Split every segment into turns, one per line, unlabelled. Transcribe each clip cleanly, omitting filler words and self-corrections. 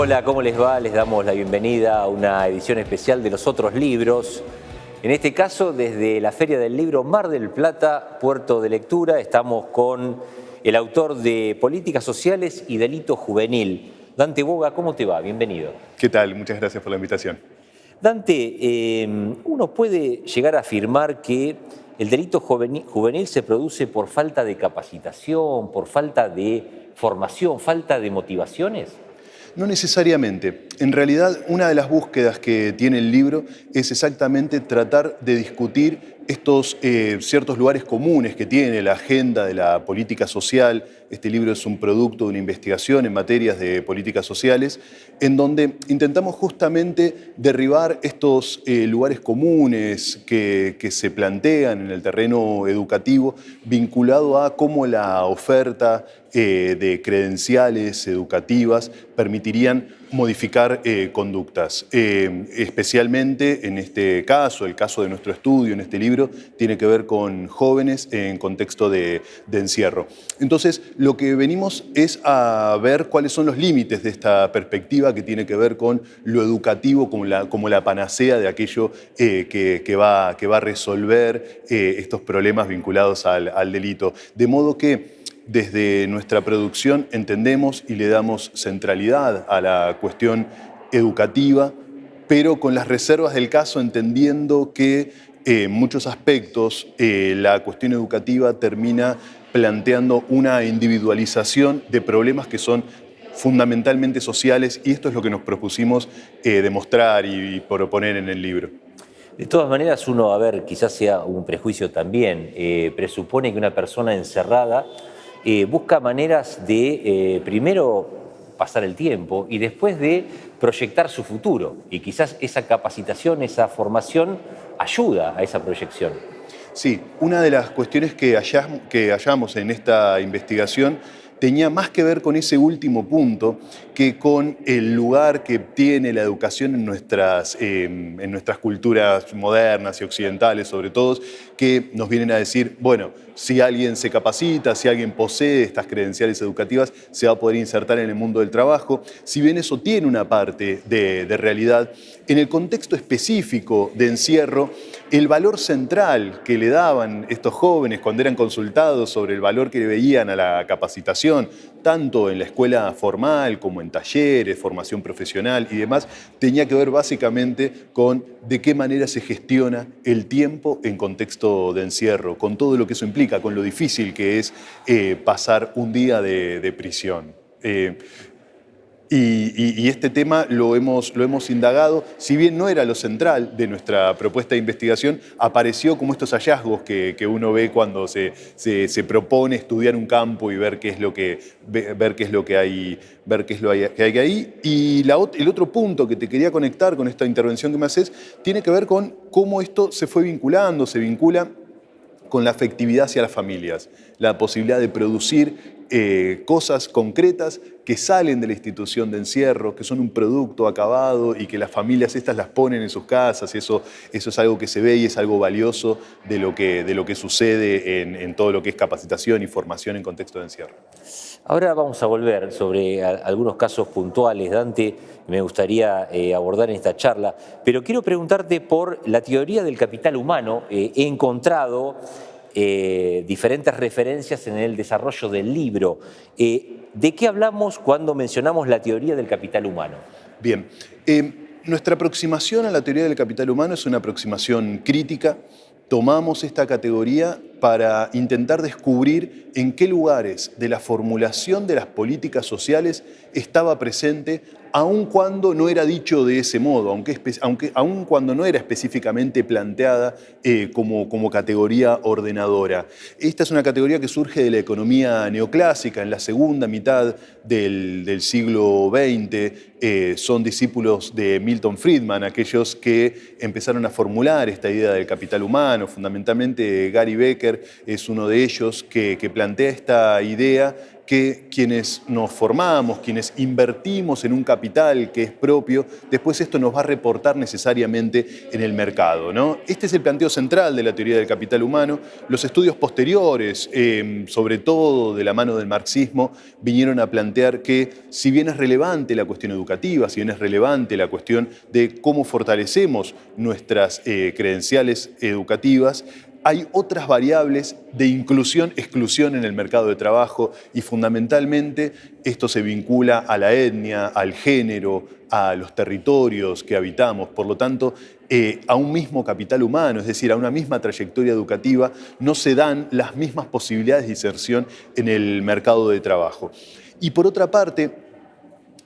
Hola, ¿cómo les va? Les damos la bienvenida a una edición especial de Los Otros Libros. En este caso, desde la Feria del Libro Mar del Plata, Puerto de Lectura, estamos con el autor de Políticas Sociales y Delito Juvenil. Dante Boga, ¿cómo te va? Bienvenido.
¿Qué tal? Muchas gracias por la invitación.
Dante, uno puede llegar a afirmar que el delito juvenil se produce por falta de capacitación, por falta de formación, falta de motivaciones.
No necesariamente. En realidad, una de las búsquedas que tiene el libro es exactamente tratar de discutir estos ciertos lugares comunes que tiene la agenda de la política social. Este libro es un producto de una investigación en materias de políticas sociales, en donde intentamos justamente derribar estos lugares comunes que se plantean en el terreno educativo, vinculado a cómo la oferta de credenciales educativas permitirían modificar conductas. Especialmente en este caso, el caso de nuestro estudio en este libro, tiene que ver con jóvenes en contexto de encierro. Entonces, lo que venimos es a ver cuáles son los límites de esta perspectiva que tiene que ver con lo educativo como la panacea de aquello que va a resolver estos problemas vinculados al delito. De modo que desde nuestra producción entendemos y le damos centralidad a la cuestión educativa, pero con las reservas del caso, entendiendo que en muchos aspectos la cuestión educativa termina planteando una individualización de problemas que son fundamentalmente sociales, y esto es lo que nos propusimos demostrar y proponer en el libro.
De todas maneras, uno, a ver, quizás sea un prejuicio también, presupone que una persona encerrada busca maneras de, primero, pasar el tiempo y después de proyectar su futuro. Y quizás esa capacitación, esa formación ayuda a esa proyección.
Sí, una de las cuestiones que hallamos en esta investigación tenía más que ver con ese último punto que con el lugar que tiene la educación en nuestras culturas modernas y occidentales, sobre todo, que nos vienen a decir, bueno, si alguien se capacita, si alguien posee estas credenciales educativas, se va a poder insertar en el mundo del trabajo. Si bien eso tiene una parte de realidad, en el contexto específico de encierro, el valor central que le daban estos jóvenes cuando eran consultados sobre el valor que le veían a la capacitación, tanto en la escuela formal como en talleres, formación profesional y demás, tenía que ver básicamente con de qué manera se gestiona el tiempo en contexto de encierro, con todo lo que eso implica, con lo difícil que es pasar un día de prisión. Y este tema lo hemos indagado, si bien no era lo central de nuestra propuesta de investigación, apareció como estos hallazgos que uno ve cuando se propone estudiar un campo y ver qué es lo que hay ahí. Y el otro punto que te quería conectar con esta intervención que me haces tiene que ver con cómo esto se vincula con la afectividad hacia las familias, la posibilidad de producir cosas concretas que salen de la institución de encierro, que son un producto acabado y que las familias estas las ponen en sus casas. Eso es algo que se ve y es algo valioso de lo que sucede en todo lo que es capacitación y formación en contexto de encierro.
Ahora vamos a volver sobre algunos casos puntuales, Dante, me gustaría abordar en esta charla, pero quiero preguntarte por la teoría del capital humano. He encontrado diferentes referencias en el desarrollo del libro. ¿De qué hablamos cuando mencionamos la teoría del capital humano?
Bien, nuestra aproximación a la teoría del capital humano es una aproximación crítica. Tomamos esta categoría para intentar descubrir en qué lugares de la formulación de las políticas sociales estaba presente, aun cuando no era dicho de ese modo, aun cuando no era específicamente planteada como categoría ordenadora. Esta es una categoría que surge de la economía neoclásica en la segunda mitad del siglo XX. Son discípulos de Milton Friedman, aquellos que empezaron a formular esta idea del capital humano. Fundamentalmente Gary Becker es uno de ellos que plantea esta idea que quienes nos formamos, quienes invertimos en un capital que es propio, después esto nos va a reportar necesariamente en el mercado, ¿no? Este es el planteo central de la teoría del capital humano. Los estudios posteriores, sobre todo de la mano del marxismo, vinieron a plantear que, si bien es relevante la cuestión educativa, si bien es relevante la cuestión de cómo fortalecemos nuestras credenciales educativas, hay otras variables de inclusión, exclusión en el mercado de trabajo y fundamentalmente esto se vincula a la etnia, al género, a los territorios que habitamos. Por lo tanto, a un mismo capital humano, es decir, a una misma trayectoria educativa, no se dan las mismas posibilidades de inserción en el mercado de trabajo. Y por otra parte,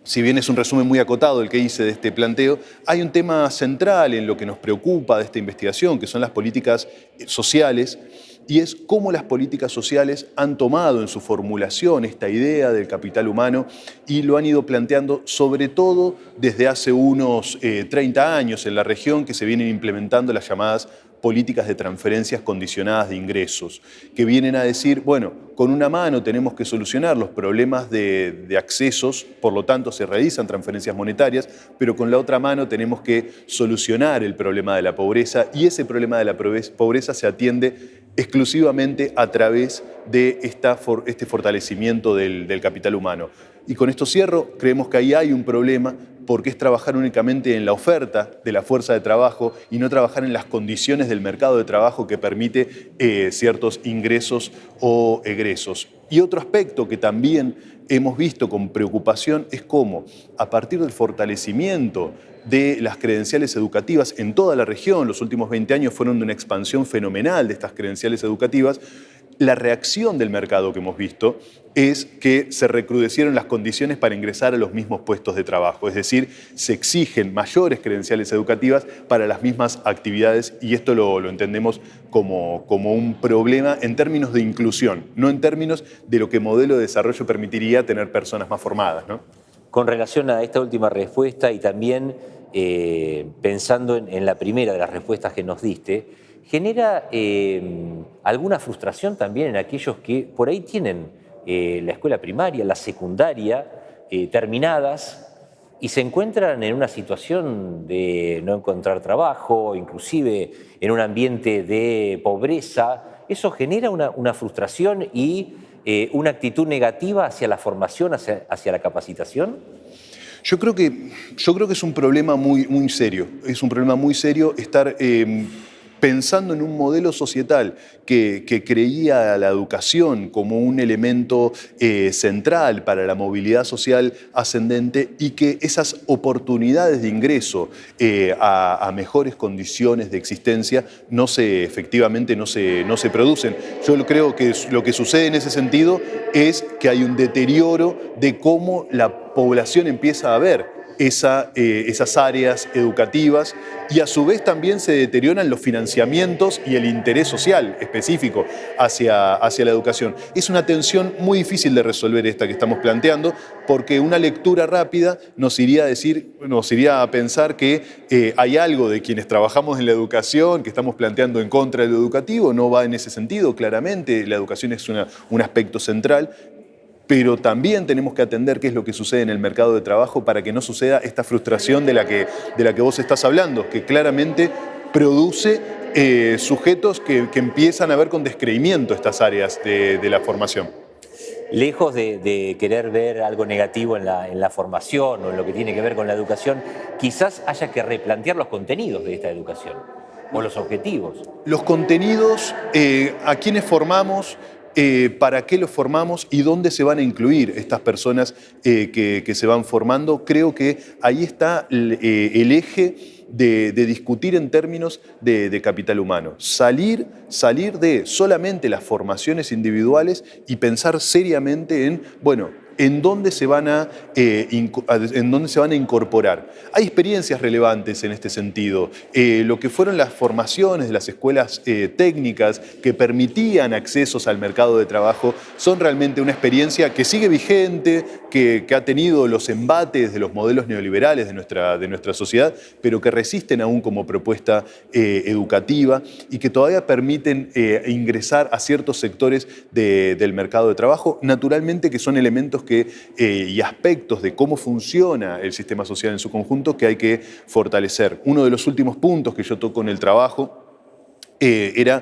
si bien es un resumen muy acotado el que hice de este planteo, hay un tema central en lo que nos preocupa de esta investigación, que son las políticas sociales, y es cómo las políticas sociales han tomado en su formulación esta idea del capital humano y lo han ido planteando sobre todo desde hace unos 30 años en la región, que se vienen implementando las llamadas políticas de transferencias condicionadas de ingresos, que vienen a decir, bueno, con una mano tenemos que solucionar los problemas de accesos, por lo tanto se realizan transferencias monetarias, pero con la otra mano tenemos que solucionar el problema de la pobreza y ese problema de la pobreza se atiende exclusivamente a través de este fortalecimiento del capital humano. Y con esto cierro, creemos que ahí hay un problema porque es trabajar únicamente en la oferta de la fuerza de trabajo y no trabajar en las condiciones del mercado de trabajo que permite ciertos ingresos o egresos. Y otro aspecto que también hemos visto con preocupación es cómo, a partir del fortalecimiento de las credenciales educativas en toda la región, los últimos 20 años fueron de una expansión fenomenal de estas credenciales educativas, la reacción del mercado que hemos visto es que se recrudecieron las condiciones para ingresar a los mismos puestos de trabajo, es decir, se exigen mayores credenciales educativas para las mismas actividades y esto lo entendemos como un problema en términos de inclusión, no en términos de lo que modelo de desarrollo permitiría tener personas más formadas, ¿no?
Con relación a esta última respuesta y también pensando en la primera de las respuestas que nos diste, ¿genera alguna frustración también en aquellos que por ahí tienen la escuela primaria, la secundaria terminadas y se encuentran en una situación de no encontrar trabajo, inclusive en un ambiente de pobreza? ¿Eso genera una frustración y una actitud negativa hacia la formación, hacia la capacitación?
Yo creo que es un problema muy serio. Es un problema muy serio estar pensando en un modelo societal que creía a la educación como un elemento central para la movilidad social ascendente y que esas oportunidades de ingreso a mejores condiciones de existencia efectivamente no se producen. Yo creo que lo que sucede en ese sentido es que hay un deterioro de cómo la población empieza a ver esas áreas educativas y a su vez también se deterioran los financiamientos y el interés social específico hacia la educación. Es una tensión muy difícil de resolver esta que estamos planteando porque una lectura rápida nos iría a pensar que hay algo de quienes trabajamos en la educación que estamos planteando en contra de lo educativo, no va en ese sentido, claramente la educación es un aspecto central. Pero también tenemos que atender qué es lo que sucede en el mercado de trabajo para que no suceda esta frustración de la que vos estás hablando, que claramente produce sujetos que empiezan a ver con descreimiento estas áreas de la formación.
Lejos de querer ver algo negativo en la formación o en lo que tiene que ver con la educación, quizás haya que replantear los contenidos de esta educación o los objetivos.
Los contenidos, a quienes formamos, para qué los formamos y dónde se van a incluir estas personas que se van formando. Creo que ahí está el eje de discutir en términos de capital humano. Salir de solamente las formaciones individuales y pensar seriamente en, bueno, en dónde se van a incorporar. Hay experiencias relevantes en este sentido. Lo que fueron las formaciones de las escuelas técnicas que permitían accesos al mercado de trabajo son realmente una experiencia que sigue vigente, que ha tenido los embates de los modelos neoliberales de nuestra sociedad, pero que resisten aún como propuesta educativa y que todavía permiten ingresar a ciertos sectores del mercado de trabajo, naturalmente que son elementos y aspectos de cómo funciona el sistema social en su conjunto que hay que fortalecer. Uno de los últimos puntos que yo toco en el trabajo era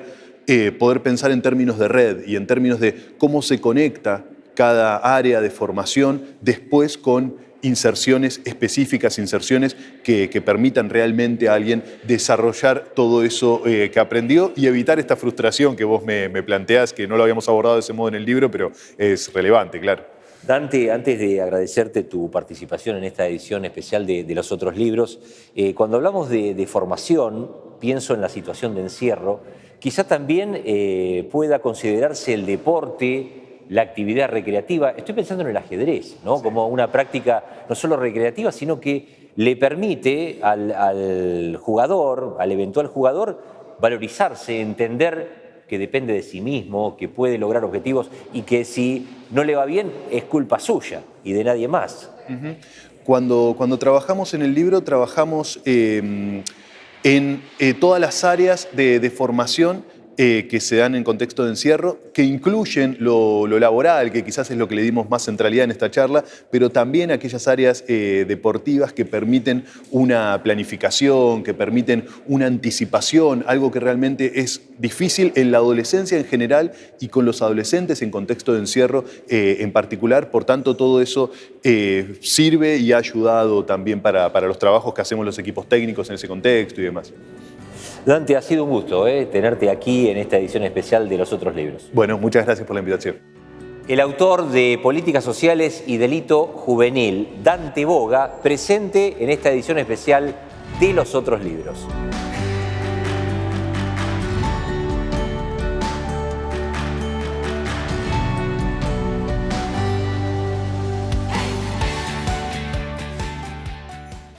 poder pensar en términos de red y en términos de cómo se conecta cada área de formación, después con inserciones específicas, inserciones que permitan realmente a alguien desarrollar todo eso que aprendió y evitar esta frustración que vos me planteás, que no lo habíamos abordado de ese modo en el libro, pero es relevante, claro.
Dante, antes de agradecerte tu participación en esta edición especial de los otros libros, cuando hablamos de formación, pienso en la situación de encierro, quizá también pueda considerarse el deporte, la actividad recreativa. Estoy pensando en el ajedrez, ¿no? Sí. Como una práctica no solo recreativa, sino que le permite al jugador, al eventual jugador, valorizarse, entender que depende de sí mismo, que puede lograr objetivos y que si no le va bien es culpa suya y de nadie más.
Uh-huh. Cuando trabajamos en el libro, trabajamos en todas las áreas de formación que se dan en contexto de encierro, que incluyen lo laboral, que quizás es lo que le dimos más centralidad en esta charla, pero también aquellas áreas deportivas que permiten una planificación, que permiten una anticipación, algo que realmente es difícil en la adolescencia en general y con los adolescentes en contexto de encierro en particular. Por tanto, todo eso sirve y ha ayudado también para los trabajos que hacemos los equipos técnicos en ese contexto y demás.
Dante, ha sido un gusto tenerte aquí en esta edición especial de los otros libros.
Bueno, muchas gracias por la invitación.
El autor de Políticas Sociales y Delito Juvenil, Dante Boga, presente en esta edición especial de los otros libros.